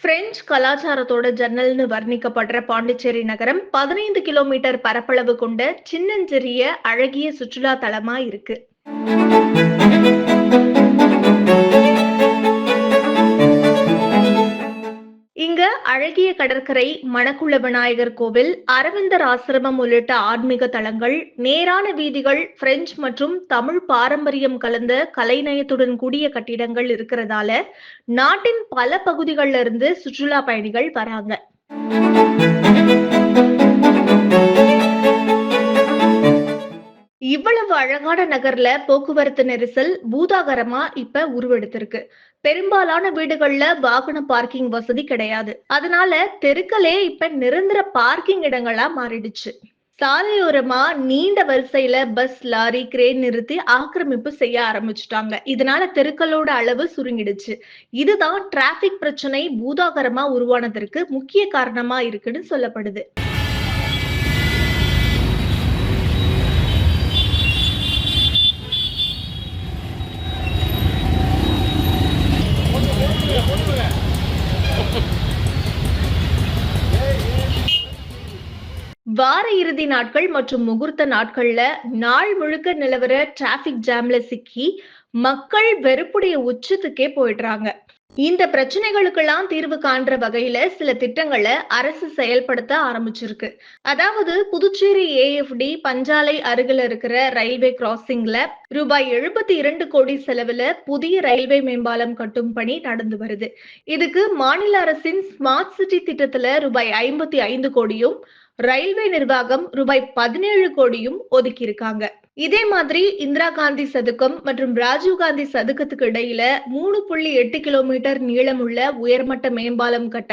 French கலாச்சாரத்தோட ஜன்னல்னு வர்ணிக்கப்படுற Pondicherry நகரம் 15 kilometre பரப்பளவு கொண்ட சின்னஞ்சிறிய அழகிய சுற்றுலா தலமா இருக்கு. இங்க அழகிய கடற்கரை, மணக்குள விநாயகர் கோவில், அரவிந்தர் ஆசிரமம் உள்ளிட்ட ஆன்மீக தலங்கள், நேரான வீதிகள், பிரெஞ்சு மற்றும் தமிழ் பாரம்பரியம் கலந்த கலைநயத்துடன் கூடிய கட்டிடங்கள் இருக்கிறதால நாட்டின் பல பகுதிகள்ல இருந்து சுற்றுலா பயணிகள் வராங்க. இவ்வளவு அழகான நகர்ல போக்குவரத்து நெரிசல் பூதாகரமா இப்ப உருவெடுத்திருக்கு. பெரும்பாலான வீடுகள்ல வாகன பார்க்கிங் வசதி கிடையாது. அதனால தெருக்களே இப்ப நிரந்தர பார்க்கிங் இடங்களா மாறிடுச்சு. சாலையோரமா நீண்ட வரிசையில பஸ், லாரி, கிரேன் நிறுத்தி ஆக்கிரமிப்பு செய்ய ஆரம்பிச்சுட்டாங்க. இதனால தெருக்களோட அளவு சுருங்கிடுச்சு. இதுதான் டிராபிக் பிரச்சனை பூதாகரமா உருவானதற்கு முக்கிய காரணமா இருக்குன்னு சொல்லப்படுது. வார இறுதி நாட்கள் மற்றும் முகூர்த்த நாட்கள்ல நாள் முழுக்க நிலவர டிராபிக் ஜாம்ல சிக்கி மக்கள் வெறுப்புடைய உச்சத்துக்கே போயிடுறாங்க. இந்த பிரச்சனைகளுக்கெல்லாம் தீர்வு காண்ற வகையில சில திட்டங்களை அரசு செயல்படுத்த ஆரம்பிச்சிருக்கு. அதாவது புதுச்சேரி ஏஎஃப்டி பஞ்சாலை அருகில இருக்கிற ரயில்வே கிராசிங்ல ரூபாய் 72 கோடி செலவுல புதிய ரயில்வே மேம்பாலம் கட்டும் பணி நடந்து வருது. இதுக்கு மாநில அரசின் ஸ்மார்ட் சிட்டி திட்டத்துல ரூபாய் 55 கோடியும், ரயில்வே நிர்வாகம் ரூபாய் 17 கோடியும் ஒதுக்கி இருக்காங்க. இதே மாதிரி இந்திரா காந்தி சதுக்கம் மற்றும் ராஜீவ் காந்தி சதுக்கத்துக்கு இடையில 3.8 கிலோமீட்டர் நீளமுள்ள உயர்மட்ட மேம்பாலம் கட்ட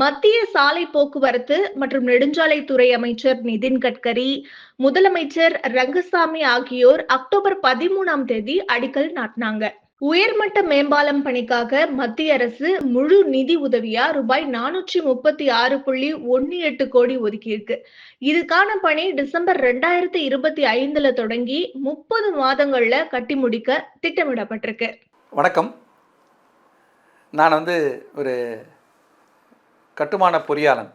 மத்திய சாலை போக்குவரத்து மற்றும் நெடுஞ்சாலைத்துறை அமைச்சர் நிதின் கட்கரி, முதலமைச்சர் ரங்கசாமி ஆகியோர் அக்டோபர் 13ஆம் தேதி அடிக்கல் நாட்டினாங்க. உயர்மட்ட மேம்பாலம் பணிக்காக மத்திய அரசு முழு நிதி உதவியா ரூபாய் 436.18 கோடி ஒதுக்கியிருக்கு. இதுக்கான பணி டிசம்பர் 2025 தொடங்கி 30 மாதங்கள்ல கட்டி முடிக்க திட்டமிடப்பட்டிருக்கு. வணக்கம். நான் ஒரு கட்டுமான பொறியாளன்,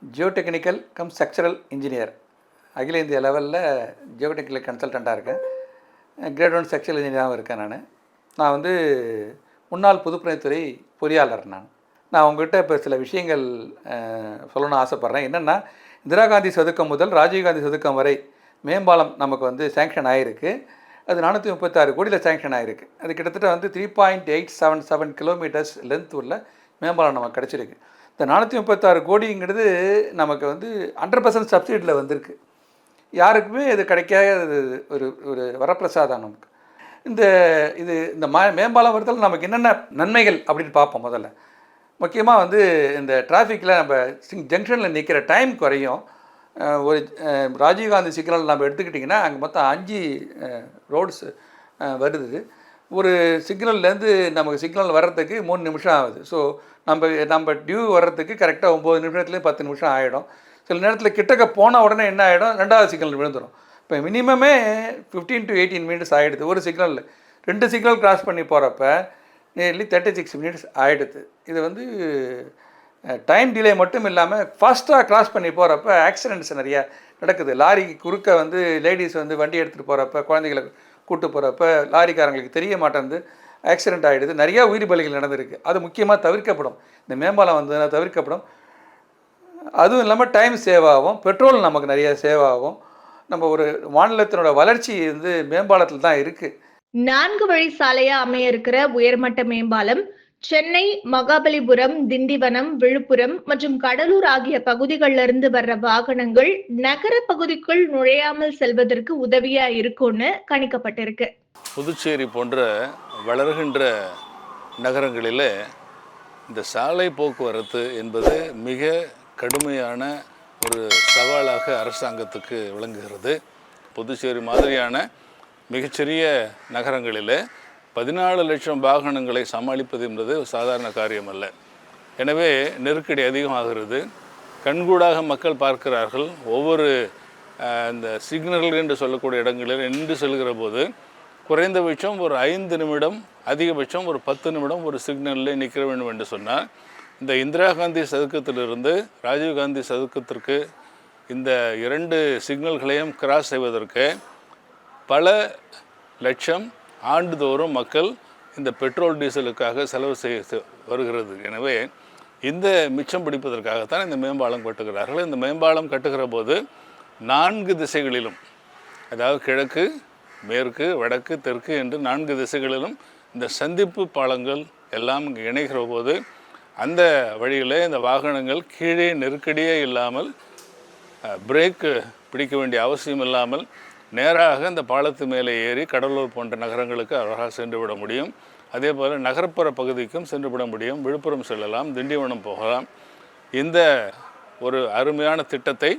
ஜியோடெக்னிக்கல் கம் ஸ்ட்ரக்சரல் இன்ஜினியர், அகில இந்திய லெவலில் ஜியோடெக்னிக்கல் கன்சல்டண்ட்டாக இருக்கேன். கிரேட் 1 ஸ்ட்ரக்சரல் இன்ஜினியராகவும் இருக்கேன். நான் முன்னாள் பொதுப்பணித்துறை பொறியாளர். நான் உங்கள்கிட்ட இப்போ சில விஷயங்கள் சொல்லணும்னு ஆசைப்பட்றேன். என்னென்னா, இந்திரா காந்தி சதுக்கம் முதல் ராஜீவ்காந்தி சதுக்கம் வரை மேம்பாலம் நமக்கு சேங்ஷன் ஆகிருக்கு. அது 436 கோடியில் சேங்ஷன் ஆகிருக்கு. அது கிட்டத்தட்ட 3.877 கிலோமீட்டர்ஸ் லென்த் உள்ள மேம்பாலம் நமக்கு கிடச்சிருக்கு. இந்த 436 கோடிங்கிறது நமக்கு 100% சப்சிடியில் வந்திருக்கு. யாருக்குமே இது கிடைக்காத ஒரு வரப்பிரசாதம் நமக்கு. இந்த மேம்பாலம் வரதால் நமக்கு என்னென்ன நன்மைகள் அப்படின்னு பார்ப்போம். முதல்ல முக்கியமாக இந்த டிராஃபிக்கில் நம்ம ஜங்ஷனில் நிற்கிற டைம் குறையும். ஒரு ராஜீவ்காந்தி சிக்னல் நம்ம எடுத்துக்கிட்டிங்கன்னா அங்கே மொத்தம் 5 ரோட்ஸ் வருது. ஒரு சிக்னல்லேருந்து நமக்கு சிக்னல் வர்றதுக்கு 3 நிமிஷம் ஆகுது. ஸோ நம்ம டியூ வர்றதுக்கு கரெக்டாக 9 நிமிஷத்துலேயும் 10 நிமிஷம் ஆகிடும். சில நேரத்தில் கிட்டக்க போன உடனே என்ன ஆகிடும், 2வது சிக்னல் விழுந்துடும். இப்போ மினிமமே 15 to 18 மினிட்ஸ் ஆகிடுது. ஒரு சிக்னலில் 2 சிக்னல் கிராஸ் பண்ணி போகிறப்ப நியர்லி 36 மினிட்ஸ் ஆகிடுது. இது டைம் டிலே மட்டும் இல்லாமல் ஃபாஸ்ட்டாக கிராஸ் பண்ணி போகிறப்ப ஆக்சிடென்ட்ஸ் நிறையா நடக்குது. லாரிக்கு குறுக்க லேடிஸ் வண்டி எடுத்துகிட்டு போகிறப்ப, குழந்தைகளை கூப்பிட்டு போகிறப்ப லாரிக்காரங்களுக்கு தெரிய மாட்டேங்குது, ஆக்சிடென்ட் ஆகிடுது. நிறையா உயிர் பலிகள் நடந்திருக்கு. அது முக்கியமாக தவிர்க்கப்படும். இந்த மேம்பாலம் தவிர்க்கப்படும். அதுவும் இல்லாமல் டைம் சேவ் ஆகும், பெட்ரோல் நமக்கு நிறைய சேவ் ஆகும். நம்ம ஒரு மாநிலத்தினோட வளர்ச்சி மேம்பாலத்தில் தான் இருக்குது. 4 வழி சாலையா அமைய இருக்கிற உயர்மட்ட மேம்பாலம் சென்னை, மகாபலிபுரம், திண்டிவனம், விழுப்புரம் மற்றும் கடலூர் ஆகிய பகுதிகளில் இருந்து வர்ற வாகனங்கள் நகர பகுதிக்குள் நுழையாமல் செல்வதற்கு உதவியா இருக்கும்னு கணிக்கப்பட்டிருக்கு. புதுச்சேரி போன்ற வளர்கின்ற நகரங்களில் இந்த சாலை போக்குவரத்து என்பது மிக கடுமையான ஒரு சவாலாக அரசாங்கத்துக்கு விளங்குகிறது. புதுச்சேரி மாதிரியான மிகச்சிறிய நகரங்களில் 14 லட்சம் வாகனங்களை சமாளிப்பது என்பது சாதாரண காரியம் அல்ல. எனவே நெருக்கடி அதிகமாகிறது. கண்கூடாக மக்கள் பார்க்கிறார்கள். ஒவ்வொரு இந்த சிக்னல்கள் என்று சொல்லக்கூடிய இடங்களில் நின்று செல்கிற போது குறைந்தபட்சம் ஒரு 5 நிமிடம், அதிகபட்சம் ஒரு 10 நிமிடம் ஒரு சிக்னலில் நிற்க வேண்டும் என்று சொன்னால், இந்த இந்திரா காந்தி சதுக்கத்திலிருந்து ராஜீவ்காந்தி சதுக்கத்திற்கு இந்த 2 சிக்னல்களையும் கிராஸ் செய்வதற்கு பல லட்சம் ஆண்டுதோறும் மக்கள் இந்த பெட்ரோல் டீசலுக்காக செலவு செய்ய வருகிறது. எனவே இந்த மிச்சம் பிடிப்பதற்காகத்தான் இந்த மேம்பாலம் கட்டுகிறார்கள். இந்த மேம்பாலம் கட்டுகிற போது 4 திசைகளிலும், அதாவது கிழக்கு, மேற்கு, வடக்கு, தெற்கு என்று 4 திசைகளிலும் இந்த சந்திப்பு பாலங்கள் எல்லாம் இங்கே இணைகிற போது அந்த வழியில் இந்த வாகனங்கள் கீழே நெருக்கடியே இல்லாமல் பிரேக்கு பிடிக்க வேண்டிய அவசியம் இல்லாமல் நேராக இந்த பாலத்து மேலே ஏறி கடலூர் போன்ற நகரங்களுக்கு அழகாக சென்று விட முடியும். அதே போல் நகர்ப்புற பகுதிக்கும் சென்று விட முடியும். விழுப்புரம் செல்லலாம், திண்டிவனம் போகலாம். இந்த ஒரு அருமையான திட்டத்தை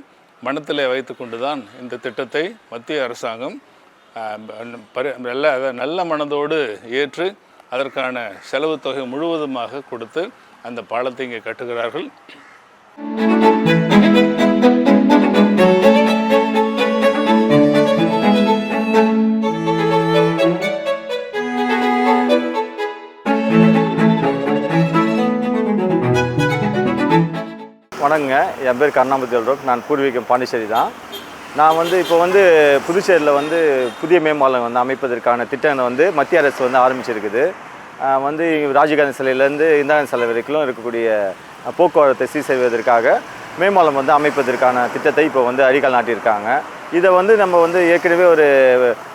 மனத்திலே வைத்து கொண்டு தான் இந்த திட்டத்தை மத்திய அரசாங்கம் நல்ல மனதோடு ஏற்று அதற்கான செலவு தொகை முழுவதுமாக கொடுத்து அந்த பாலத்தை இங்கே கட்டுகிறார்கள். வணக்கங்க, என் பேர் கருணாம்பதி அல்ரோக். நான் பூர்வீகம் பாண்டிச்சேரி தான். நான் இப்போ புதுச்சேரியில் புதிய மேம்பாலம் அமைப்பதற்கான திட்டம் மத்திய அரசு ஆரம்பிச்சிருக்குது. ராஜீவ்காந்தி சிலையிலேருந்து இந்திரா காந்தி சிலை வரைக்கும் இருக்கக்கூடிய போக்குவரத்தை சீர் செய்வதற்காக மேம்பாலம் அமைப்பதற்கான திட்டத்தை இப்போ அடிக்கல் நாட்டியிருக்காங்க. இதை நம்ம ஏற்கனவே ஒரு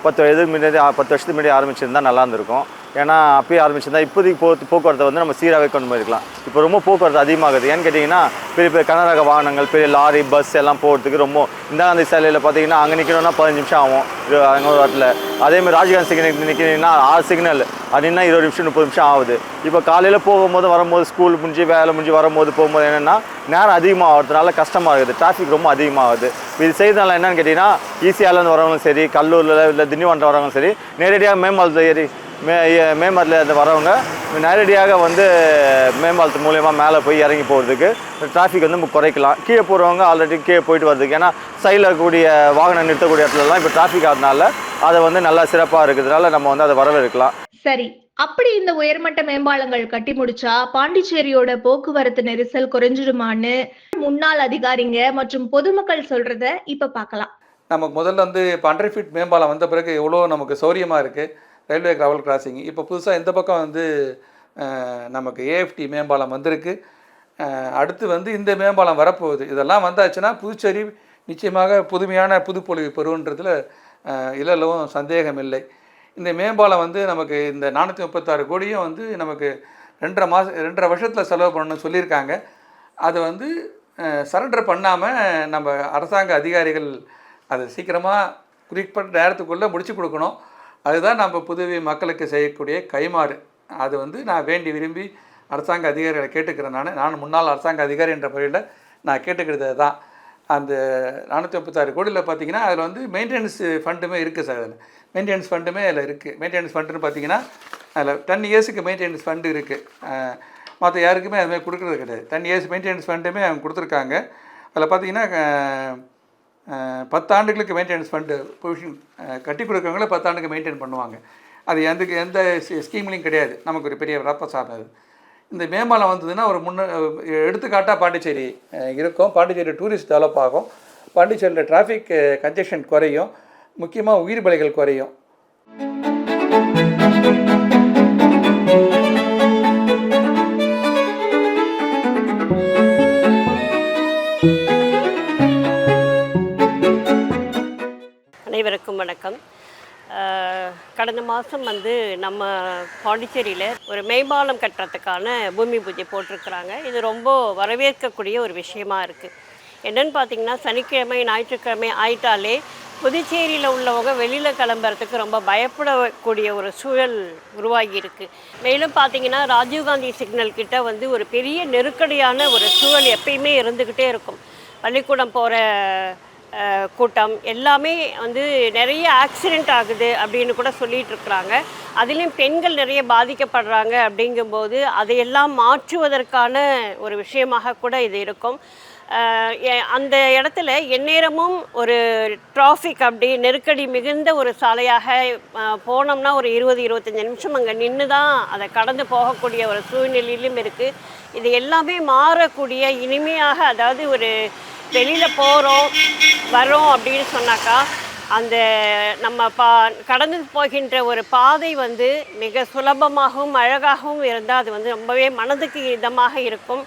10 வருஷத்துக்கு முன்னாடி ஆரம்பிச்சிருந்தால் நல்லா இருந்திருக்கும். ஏன்னா அப்பயே ஆரம்பிச்சிருந்தா இப்போதைக்கு போக்குவரத்தை நம்ம சீராகவே கொண்டு போயிருக்கலாம். இப்போ ரொம்ப போக்குவரத்து அதிகமாகுது. ஏன்னு கேட்டிங்கன்னா, பெரிய பெரிய கனரக வாகனங்கள், பெரிய லாரி, பஸ் எல்லாம் போகிறதுக்கு ரொம்ப இந்திரா காந்தி சிலையில் பார்த்தீங்கன்னா அங்கே நிற்கணும்னா 15 நிமிஷம் ஆகும் அங்கே ஒரு இடத்துல. அதேமாதிரி ராஜீவ்காந்தி சிக்னல் நிற்கிறீங்கன்னா 6 சிக்னல் அப்படின்னா 20 நிமிஷம் 30 நிமிஷம் ஆகுது. இப்போ காலையில் போகும்போது வரும்போது ஸ்கூல் முடிஞ்சு வேலை முடிஞ்சு வரும்போது போகும்போது என்னென்னா நேரம் அதிகமாக ஆகிறதுனால கஷ்டமாக இருக்குது. டிராஃபிக் ரொம்ப அதிகமாகுது. இது செய்தனால என்னென்னு கேட்டிங்கன்னா, ஈசிஆர்லேருந்து வரவங்களும் சரி, கல்லூரில் இல்லை திண்டிவனம் வரவங்களும் சரி, நேரடியாக மேம்பாலத்தை ஏறி மேம்பாலத்தில் வரவங்க நேரடியாக மேம்பாலத்து மூலயமா மேலே போய் இறங்கி போகிறதுக்கு டிராஃபிக் குறைக்கலாம். கீழே போகிறவங்க ஆல்ரெடி கீழே போயிட்டு வர்றதுக்கு, ஏன்னா சைடில் இருக்கக்கூடிய வாகனம் நிறுத்தக்கூடிய இடத்துலலாம் இப்போ டிராஃபிக் ஆகிறதுனால அதை நல்லா சிறப்பாக இருக்கிறதுனால நம்ம அதை வரவேற்கலாம். சரி, அப்படி இந்த உயர்மட்ட மேம்பாலங்கள் கட்டி முடிச்சா பாண்டிச்சேரியோட போக்குவரத்து நெரிசல் குறைஞ்சிடுமான்னு முன்னாள் அதிகாரிங்க மற்றும் பொதுமக்கள் சொல்றத இப்ப பார்க்கலாம். நமக்கு முதல்ல இப்போ 100 ஃபீட் மேம்பாலம் வந்த பிறகு எவ்வளோ நமக்கு சௌரியமாக இருக்குது. ரயில்வே கிராவல் கிராசிங் இப்போ புதுசாக இந்த பக்கம் நமக்கு ஏஎஃப்டி மேம்பாலம் வந்திருக்கு. அடுத்து இந்த மேம்பாலம் வரப்போகுது. இதெல்லாம் வந்தாச்சுன்னா புதுச்சேரி நிச்சயமாக புதுமையான புதுப்பொலிவு பெறுன்றதுல இல்லவும் சந்தேகம் இல்லை. இந்த மேம்பாலம் நமக்கு இந்த 436 கோடியும் நமக்கு 2.5 வருஷத்தில் செலவு பண்ணணும்னு சொல்லியிருக்காங்க. அதை சரண்டர் பண்ணாமல் நம்ம அரசாங்க அதிகாரிகள் அதை சீக்கிரமாக குறிப்பிட்ட நேரத்துக்குள்ளே முடிச்சு கொடுக்கணும். அதுதான் நம்ம புதுவை மக்களுக்கு செய்யக்கூடிய கைமாறு. அது நான் வேண்டி விரும்பி அரசாங்க அதிகாரிகளை கேட்டுக்கிறேன். நான் முன்னாள் அரசாங்க அதிகாரி என்ற முறையில் நான் கேட்டுக்கிறது தான். அந்த 436 கோடியில் பார்த்திங்கன்னா அதில் மெயின்டெனன்ஸ் ஃபண்டுமே இருக்குது சார். அதில் மெயின்டெனன்ஸ் ஃபண்டுமே அதில் இருக்குது. மெயின்டெனன்ஸ் ஃபண்டுன்னு பார்த்திங்கன்னா அதில் 10 இயர்ஸுக்கு மெயின்டெனன்ஸ் ஃபண்டு இருக்குது. மற்ற யாருக்குமே அதுமாதிரி கொடுக்குறது கிடையாது. 10 இயர்ஸ் மெயின்டெனன்ஸ் ஃபண்டுமே அவங்க கொடுத்துருக்காங்க. அதில் பார்த்திங்கன்னா 10 ஆண்டுகளுக்கு மெயின்டெனன்ஸ் ஃபண்டு பொசிஷன் கட்டி கொடுக்குறவங்கள 10 ஆண்டுக்கு மெயின்டைன் பண்ணுவாங்க. அது எந்த ஸ்கீம்லையும் கிடையாது. நமக்கு ஒரு பெரிய வரப்பிரசாதம். இந்த மேம்பாலம் வந்ததுன்னா ஒரு எடுத்துக்காட்டாக பாண்டிச்சேரி இருக்கும். பாண்டிச்சேரி டூரிஸ்ட் டெவலப் ஆகும். பாண்டிச்சேரியில் டிராஃபிக் கன்ஜெஷன் குறையும். முக்கியமாக உயிர் பலிகள் குறையும். அனைவருக்கும் வணக்கம். கடந்த மாதம் நம்ம பாண்டிச்சேரியில் ஒரு மேம்பாலம் கட்டுறதுக்கான பூமி பூஜை போட்டிருக்கிறாங்க. இது ரொம்ப வரவேற்கக்கூடிய ஒரு விஷயமா இருக்குது. என்னென்னு பார்த்திங்கன்னா, சனிக்கிழமை ஞாயிற்றுக்கிழமை ஆயிட்டாலே புதுச்சேரியில் உள்ளவங்க வெளியில் கிளம்புறதுக்கு ரொம்ப பயப்படக்கூடிய ஒரு சூழல் உருவாகி இருக்கு. மேலும் பார்த்தீங்கன்னா ராஜீவ்காந்தி சிக்னல் கிட்ட வந்து ஒரு பெரிய நெருக்கடியான ஒரு சூழல் எப்பயுமே இருந்துக்கிட்டே இருக்கும். பள்ளிக்கூடம் போகிற கூட்டம் எல்லாமே வந்து நிறைய ஆக்சிடெண்ட் ஆகுது அப்படின்னு கூட சொல்லிகிட்டு இருக்கிறாங்க. அதுலேயும் பெண்கள் நிறைய பாதிக்கப்படுறாங்க. அப்படிங்கும்போது அதையெல்லாம் மாற்றுவதற்கான ஒரு விஷயமாக கூட இது இருக்கும். அந்த இடத்துல எந்நேரமும் ஒரு டிராஃபிக் அப்படி நெருக்கடி மிகுந்த ஒரு சாலையாக போனோம்னா ஒரு 20-25 நிமிஷம் அங்கே நின்று தான் அதை கடந்து போகக்கூடிய ஒரு சூழ்நிலையிலும் இருக்குது. இது எல்லாமே மாறக்கூடிய இனிமையாக, அதாவது ஒரு வெளியில் போகிறோம் வரோம் அப்படின்னு சொன்னாக்கா அந்த நம்ம கடந்து போகின்ற ஒரு பாதை வந்து மிக சுலபமாகவும் அழகாகவும் இருந்தால் அது வந்து ரொம்பவே மனதுக்கு இதமாக இருக்கும்.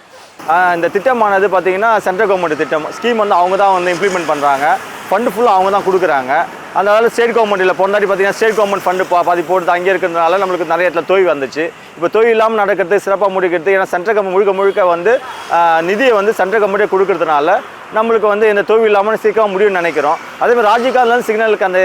இந்த திட்டமானது பார்த்திங்கன்னா சென்ட்ரல் கவர்மெண்ட் திட்டம் ஸ்கீம் வந்து அவங்க தான் வந்து இம்ப்ளிமெண்ட் பண்ணுறாங்க. ஃபண்டு ஃபுல்லாக அவங்க தான் கொடுக்குறாங்க. அதனால ஸ்டேட் கவர்மெண்ட்டில் பொன்னாடி பார்த்திங்கன்னா ஸ்டேட் கவர்மெண்ட் ஃபண்டு பாதி போட்டு அங்கே இருக்கிறதுனால நம்மளுக்கு நிறைய இடத்துல தொய்வு வந்துச்சு. இப்போ தொய்வு இல்லாமல் நடக்கிறது, சிறப்பாக முடிக்கிறது, ஏன்னா சென்ட்ரல் கவர்மெண்ட் முழுக்க வந்து நிதியை வந்து சென்ட்ரல் கவர்மெண்ட்டே கொடுக்கறதுனால நம்மளுக்கு வந்து இந்த தொய்வு இல்லாமல் சீக்கிரம் முடியும்னு நினைக்கிறோம். அதேமாதிரி ராஜீவ்காந்தி சிக்னலுக்கு அந்த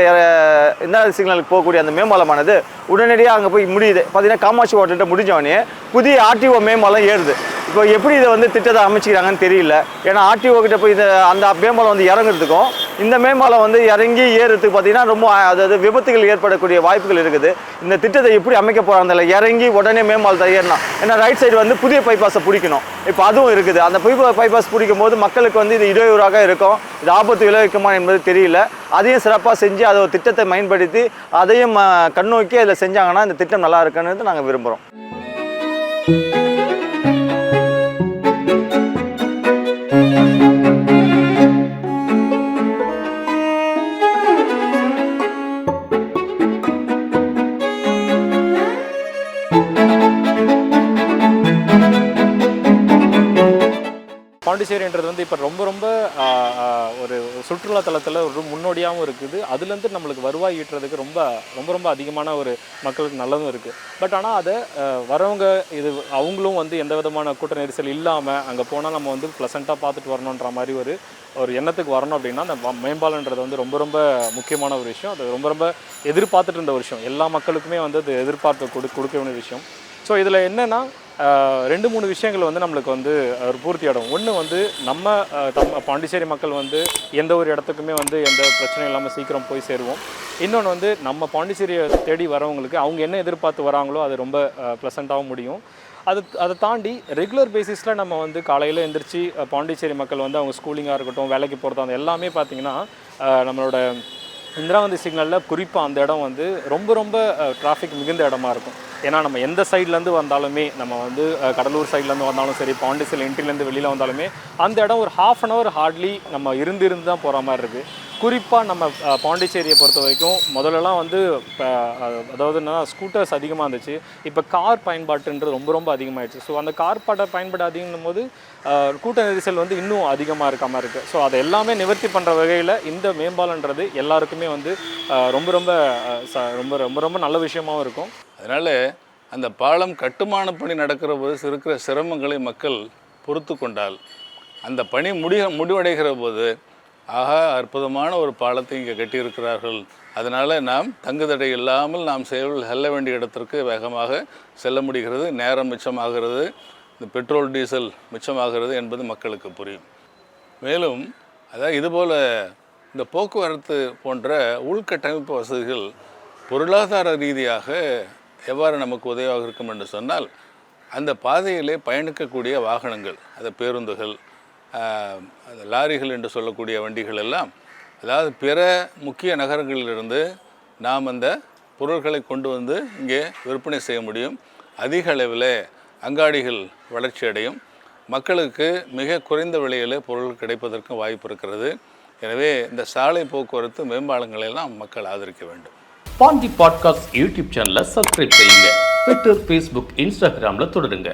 இந்த சிக்னலுக்கு போகக்கூடிய அந்த மேம்பாலமானது உடனடியாக அங்கே போய் முடியுது. பார்த்திங்கன்னா காமாட்சி ஹோட்டல்கிட்ட முடிஞ்சவொடனே புதிய ஆர்டிஓ மேம்பாலம் ஏறுது. இப்போ எப்படி இதை வந்து திட்டத்தை அமைச்சிக்கிறாங்கன்னு தெரியல. ஏன்னா ஆர்டிஓ கிட்ட போய் அந்த மேம்பாலம் வந்து இறங்குறதுக்கும் இந்த மேம்பாலம் வந்து இறங்கி ஏறுறதுக்கு பார்த்திங்கன்னா ரொம்ப அதாவது விபத்துகள் ஏற்படக்கூடிய வாய்ப்புகள் இருக்குது. இந்த திட்டத்தை எப்படி அமைக்க போகிறாங்க, இறங்கி உடனே மேம்பாலத்தை ஏறணும். ஏன்னா ரைட் சைடு வந்து புதிய பைபாஸை பிடிக்கணும். இப்போ அதுவும் இருக்குது. அந்த பைபாஸ் பிடிக்கும் போது மக்களுக்கு வந்து இது இடையூறாக இருக்கும். இது ஆபத்து விளைவிக்குமா என்பது தெரியல. அதையும் சிறப்பாக செஞ்சு அதை ஒரு திட்டத்தை பயன்படுத்தி அதையும் கண்ணோக்கி அதில் செஞ்சாங்கன்னா இந்த திட்டம் நல்லா இருக்குன்னு நாங்கள் விரும்புகிறோம். பாண்டிச்சேரின்றது வந்து இப்போ ரொம்ப ஒரு சுற்றுலா தலத்தில் ஒரு முன்னோடியாகவும் இருக்குது. அதுலேருந்து நம்மளுக்கு வருவாய் ஈட்டுறதுக்கு ரொம்ப அதிகமான ஒரு மக்களுக்கு நல்லதும் இருக்குது. பட் ஆனால் அதை வரவங்க அவங்களும் வந்து எந்த விதமான கூட்ட நெரிசல் இல்லாமல் அங்கே போனால் நம்ம வந்து ப்ளசண்ட்டாக பார்த்துட்டு வரணுன்ற மாதிரி ஒரு எண்ணத்துக்கு வரணும் அப்படின்னா அந்த மேம்பாலன்றது வந்து ரொம்ப முக்கியமான ஒரு விஷயம். அது ரொம்ப எதிர்பார்த்துட்டு இருந்த ஒரு விஷயம். எல்லா மக்களுக்குமே வந்து அது எதிர்பார்த்து கொடுக்க வேண்டிய விஷயம். ஸோ இதில் என்னென்னா 2-3 விஷயங்கள் வந்து நம்மளுக்கு வந்து ஒரு பூர்த்தி ஆகும். ஒன்று வந்து நம்ம பாண்டிச்சேரி மக்கள் வந்து எந்த ஒரு இடத்துக்குமே வந்து எந்த பிரச்சனையும் இல்லாமல் சீக்கிரம் போய் சேருவோம். இன்னொன்று வந்து நம்ம பாண்டிச்சேரியை தேடி வரவங்களுக்கு அவங்க என்ன எதிர்பார்த்து வராங்களோ அது ரொம்ப ப்ளசண்ட்டாகவும் முடியும். அதை தாண்டி ரெகுலர் பேசிஸில் நம்ம வந்து காலையில் எந்திரிச்சு பாண்டிச்சேரி மக்கள் வந்து அவங்க ஸ்கூலிங்காக இருக்கட்டும், வேலைக்கு போகிறது, அந்த எல்லாமே பார்த்திங்கன்னா நம்மளோட இந்திராகாந்தி சிக்னலில் குறிப்பாக அந்த இடம் வந்து ரொம்ப டிராஃபிக் மிகுந்த இடமா இருக்கும். ஏன்னா நம்ம எந்த சைட்லேருந்து வந்தாலுமே, நம்ம வந்து கடலூர் சைட்லேருந்து வந்தாலும் சரி, பாண்டிச்சேரி என்ட்ரிலேருந்து வெளியில் வந்தாலுமே அந்த இடம் ஒரு 1/2 அன் ஹவர் ஹார்ட்லி நம்ம இருந்து தான் போகிற மாதிரி இருக்குது. குறிப்பாக நம்ம பாண்டிச்சேரியை பொறுத்த வரைக்கும் முதல்லலாம் வந்து அதாவது என்னன்னா ஸ்கூட்டர்ஸ் அதிகமாக இருந்துச்சு. இப்போ கார் பயன்பாட்டுன்றது ரொம்ப அதிகமாகிடுச்சு. ஸோ அந்த கார் பயன்பாடு அதிகம்னும் போது கூட்ட நெரிசல் வந்து இன்னும் அதிகமாக இருக்காமல் இருக்குது. ஸோ அதை எல்லாமே நிவர்த்தி பண்ணுற வகையில் இந்த மேம்பாலன்றது எல்லாருக்குமே வந்து ரொம்ப நல்ல விஷயமாகவும் இருக்கும். அதனால் அந்த பாலம் கட்டுமான பணி நடக்கிற போது இருக்கிற சிரமங்களை மக்கள் பொறுத்து கொண்டால் அந்த பணி முடிவடைகிற போது அற்புதமான ஒரு பாலத்தை இங்கே கட்டியிருக்கிறார்கள், அதனால் நாம் தங்குதடை இல்லாமல் நாம் செல்ல வேண்டிய இடத்திற்கு வேகமாக செல்ல முடிகிறது, நேரம் மிச்சமாகிறது, இந்த பெட்ரோல் டீசல் மிச்சமாகிறது என்பது மக்களுக்கு புரியும். மேலும் அதாவது இதுபோல் இந்த போக்குவரத்து போன்ற உள்கட்டமைப்பு வசதிகள் பொருளாதார ரீதியாக எவ்வாறு நமக்கு உதவியாக இருக்கும் என்று சொன்னால், அந்த பாதையிலே பயணிக்கக்கூடிய வாகனங்கள், அது பேருந்துகள், லாரிகள் என்று சொல்லக்கூடிய வண்டிகள் எல்லாம், அதாவது பிற முக்கிய நகரங்களிலிருந்து நாம் அந்த பொருட்களை கொண்டு வந்து இங்கே விற்பனை செய்ய முடியும். அதிக அளவில் அங்காடிகள் வளர்ச்சி அடையும். மக்களுக்கு மிக குறைந்த விலையில் பொருள் கிடைப்பதற்கும் வாய்ப்பு இருக்கிறது. எனவே இந்த சாலை போக்குவரத்து மேம்பாலங்களை எல்லாம் மக்கள் ஆதரிக்க வேண்டும். பாண்டி பாட்காஸ்ட் யூடியூப் சேனலை சப்ஸ்கிரைப் செய்யுங்க. ட்விட்டர், ஃபேஸ்புக், இன்ஸ்டாகிராமில் தொடருங்க.